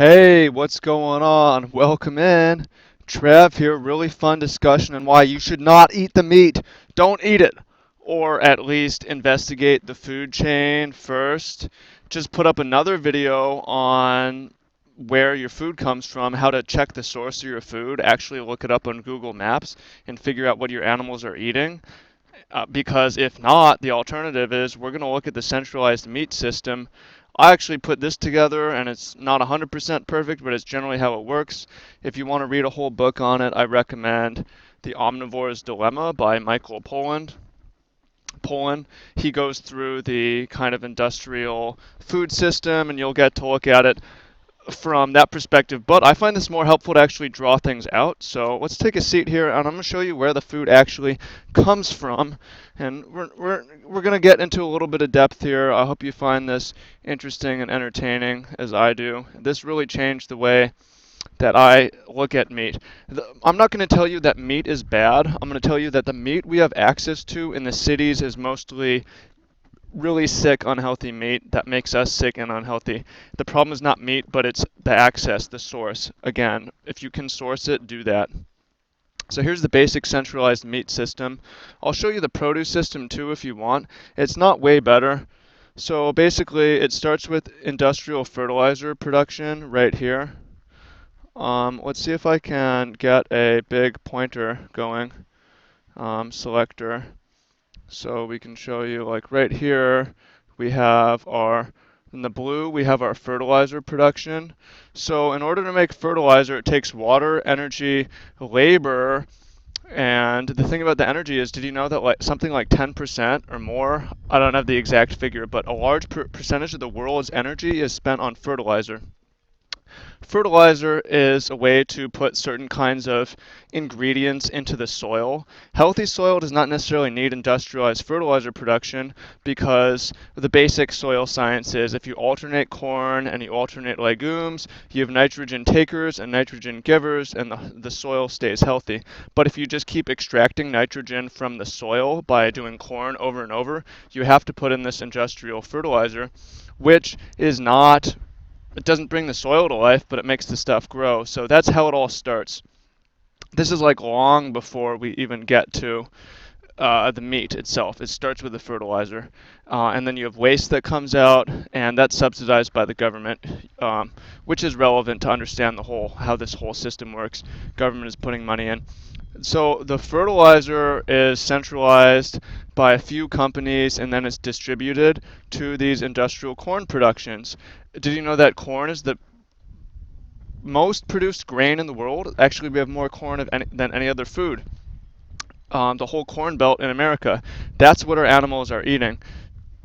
Hey, what's going on? Welcome in. Trev here. Really fun discussion on why you should not eat the meat. Don't eat it. Or at least investigate the food chain first. Just put up another video on where your food comes from, how to check the source of your food, actually look it up on Google Maps and figure out what your animals are eating. Because if not, the alternative is we're going to look at the centralized meat system. I actually put this together, and it's not 100% perfect, but it's generally how it works. If you want to read a whole book on it, I recommend The Omnivore's Dilemma by Michael Pollan. He goes through the kind of industrial food system, and you'll get to look at it from that perspective, but I find this more helpful to actually draw things out. So let's take a seat here, and I'm going to show you where the food actually comes from. And we're going to get into a little bit of depth here. I hope you find this interesting and entertaining as I do. This really changed the way that I look at meat. I'm not going to tell you that meat is bad. I'm going to tell you that the meat we have access to in the cities is mostly really sick, unhealthy meat that makes us sick and unhealthy. The problem is not meat, but it's the access, the source. Again, if you can source it, do that. So here's the basic centralized meat system. I'll show you the produce system too if you want. It's not way better. So basically, it starts with industrial fertilizer production right here. Let's see if I can get a big pointer going, selector. So we can show you like right here, we have in the blue, we have our fertilizer production. So in order to make fertilizer, it takes water, energy, labor, and the thing about the energy is, did you know that like something like 10% or more, I don't have the exact figure, but a large percentage of the world's energy is spent on fertilizer. Fertilizer is a way to put certain kinds of ingredients into the soil. Healthy soil does not necessarily need industrialized fertilizer production because the basic soil science is if you alternate corn and you alternate legumes, you have nitrogen takers and nitrogen givers, and the soil stays healthy. But if you just keep extracting nitrogen from the soil by doing corn over and over, you have to put in this industrial fertilizer, which is not, it doesn't bring the soil to life, but it makes the stuff grow. So that's how it all starts. This is like long before we even get to the meat itself. It starts with the fertilizer. And then you have waste that comes out, and that's subsidized by the government, which is relevant to understand how this whole system works. Government is putting money in. So the fertilizer is centralized by a few companies, and then it's distributed to these industrial corn productions. Did you know that corn is the most produced grain in the world? Actually, we have more corn than any other food. The whole corn belt in America. That's what our animals are eating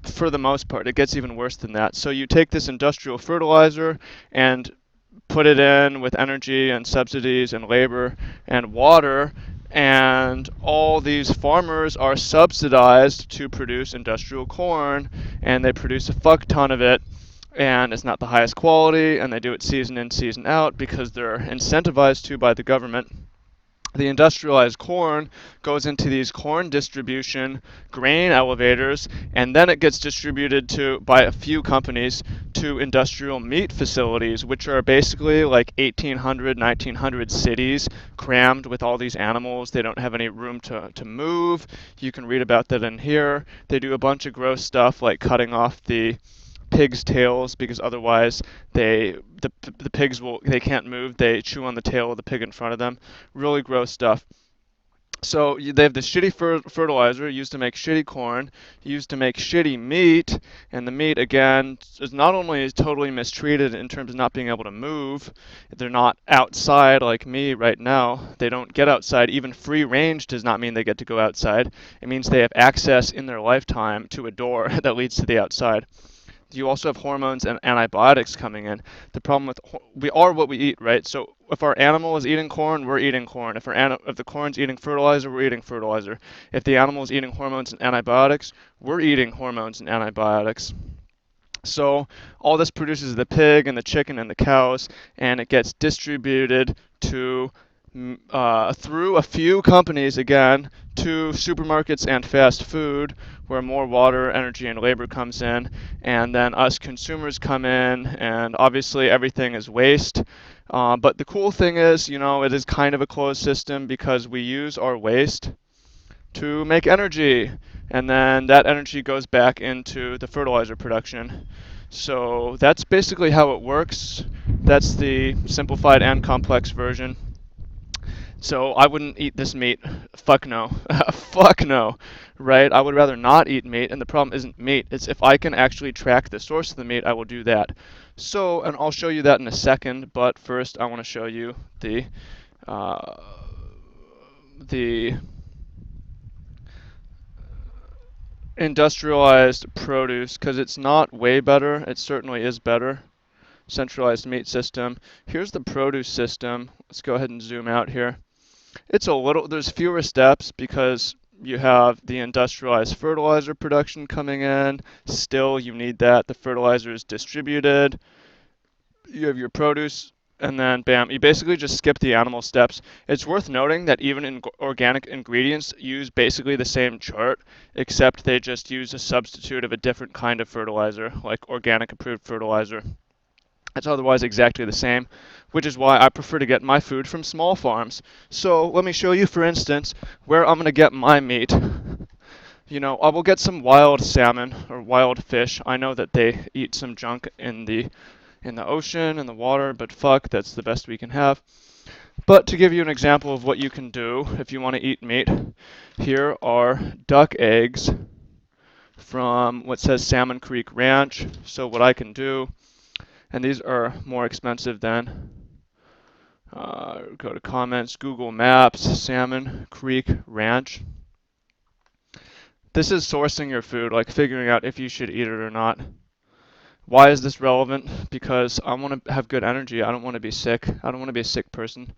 for the most part. It gets even worse than that. So you take this industrial fertilizer and put it in with energy and subsidies and labor and water, and all these farmers are subsidized to produce industrial corn, and they produce a fuck ton of it, and it's not the highest quality, and they do it season in, season out because they're incentivized to by the government. The industrialized corn goes into these corn distribution grain elevators, and then it gets distributed to by a few companies to industrial meat facilities, which are basically like 1800, 1900 cities crammed with all these animals. They don't have any room to move. You can read about that in here. They do a bunch of gross stuff like cutting off the pigs' tails because otherwise the pigs they can't move. They chew on the tail of the pig in front of them. Really gross stuff. So they have this shitty fertilizer used to make shitty corn, used to make shitty meat, and the meat again is not only totally mistreated in terms of not being able to move, they're not outside like me right now. They don't get outside. Even free range does not mean they get to go outside. It means they have access in their lifetime to a door that leads to the outside. You also have hormones and antibiotics coming in. The problem with we are what we eat, right? So if our animal is eating corn, we're eating corn. If the corn's eating fertilizer, we're eating fertilizer. If the animal is eating hormones and antibiotics, we're eating hormones and antibiotics. So all this produces the pig and the chicken and the cows, and it gets distributed to through a few companies again to supermarkets and fast food, where more water, energy, and labor comes in, and then us consumers come in, and obviously everything is waste. But the cool thing is, it is kind of a closed system because we use our waste to make energy, and then that energy goes back into the fertilizer production. So that's basically how it works. That's the simplified and complex version. So I wouldn't eat this meat. Fuck no. Fuck no. Right? I would rather not eat meat, and the problem isn't meat. It's if I can actually track the source of the meat, I will do that. So, and I'll show you that in a second, but first I want to show you uh, the industrialized produce, because it's not way better. It certainly is better. Centralized meat system. Here's the produce system. Let's go ahead and zoom out here. There's fewer steps because you have the industrialized fertilizer production coming in. Still, you need that. The fertilizer is distributed. You have your produce, and then bam, you basically just skip the animal steps. It's worth noting that even in organic ingredients use basically the same chart, except they just use a substitute of a different kind of fertilizer, like organic approved fertilizer. It's otherwise exactly the same, which is why I prefer to get my food from small farms. So let me show you, for instance, where I'm going to get my meat. I will get some wild salmon or wild fish. I know that they eat some junk in the ocean and the water, but fuck, that's the best we can have. But to give you an example of what you can do if you want to eat meat, here are duck eggs from what says Salmon Creek Ranch. So what I can do, and these are more expensive than, go to comments, Google Maps, Salmon Creek Ranch. This is sourcing your food, like figuring out if you should eat it or not. Why is this relevant? Because I want to have good energy. I don't want to be sick. I don't want to be a sick person.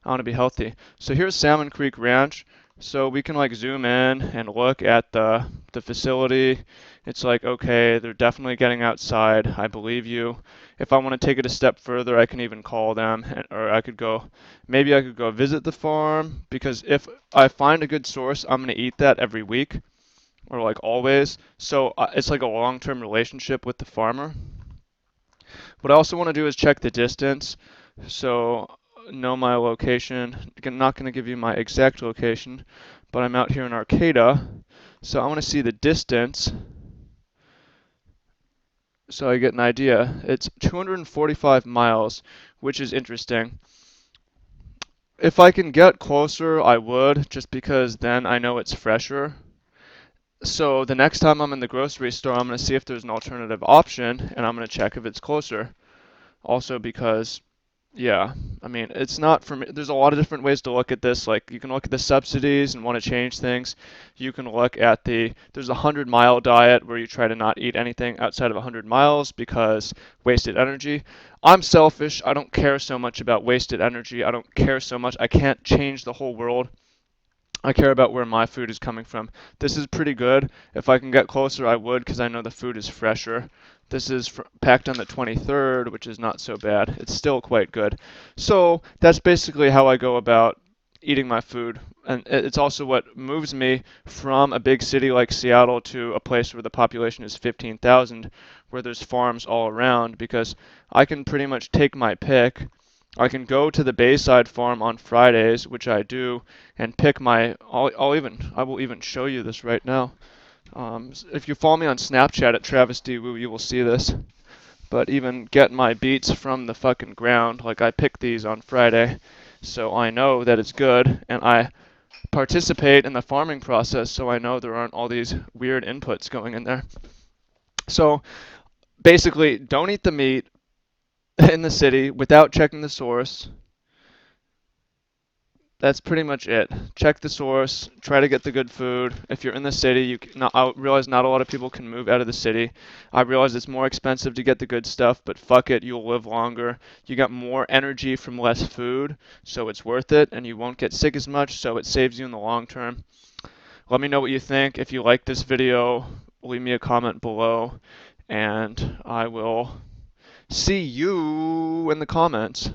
I want to be healthy. So here's Salmon Creek Ranch. So we can like zoom in and look at the facility. It's like, okay, they're definitely getting outside. I believe you. If I want to take it a step further, I can even call them, or maybe I could go visit the farm, because if I find a good source, I'm going to eat that every week, or like always. So it's like a long-term relationship with the farmer. What I also want to do is check the distance. So know my location. I'm not going to give you my exact location, but I'm out here in Arcata. So I want to see the distance so I get an idea. It's 245 miles, which is interesting. If I can get closer, I would, just because then I know it's fresher. So the next time I'm in the grocery store, I'm going to see if there's an alternative option, and I'm going to check if it's closer. Also because, yeah, I mean, it's not for me. There's a lot of different ways to look at this. Like, you can look at the subsidies and want to change things. You can look at there's a 100-mile diet where you try to not eat anything outside of 100 miles because wasted energy. I'm selfish. I don't care so much about wasted energy. I don't care so much. I can't change the whole world. I care about where my food is coming from. This is pretty good. If I can get closer, I would, because I know the food is fresher. This is packed on the 23rd, which is not so bad. It's still quite good. So that's basically how I go about eating my food. And it's also what moves me from a big city like Seattle to a place where the population is 15,000, where there's farms all around, because I can pretty much take my pick. I can go to the Bayside farm on Fridays, which I do, and pick I will even show you this right now. If you follow me on Snapchat at Travis D. Wu, you will see this. But even get my beets from the fucking ground, like I pick these on Friday, so I know that it's good, and I participate in the farming process, so I know there aren't all these weird inputs going in there. So basically, don't eat the meat in the city without checking the source. That's pretty much it. Check the source. Try to get the good food. If you're in the city, I realize not a lot of people can move out of the city. I realize it's more expensive to get the good stuff, but fuck it, you'll live longer. You got more energy from less food, so it's worth it, and you won't get sick as much, so it saves you in the long term. Let me know what you think. If you like this video, leave me a comment below, and I will see you in the comments.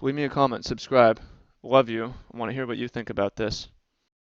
Leave me a comment, subscribe. Love you. I want to hear what you think about this.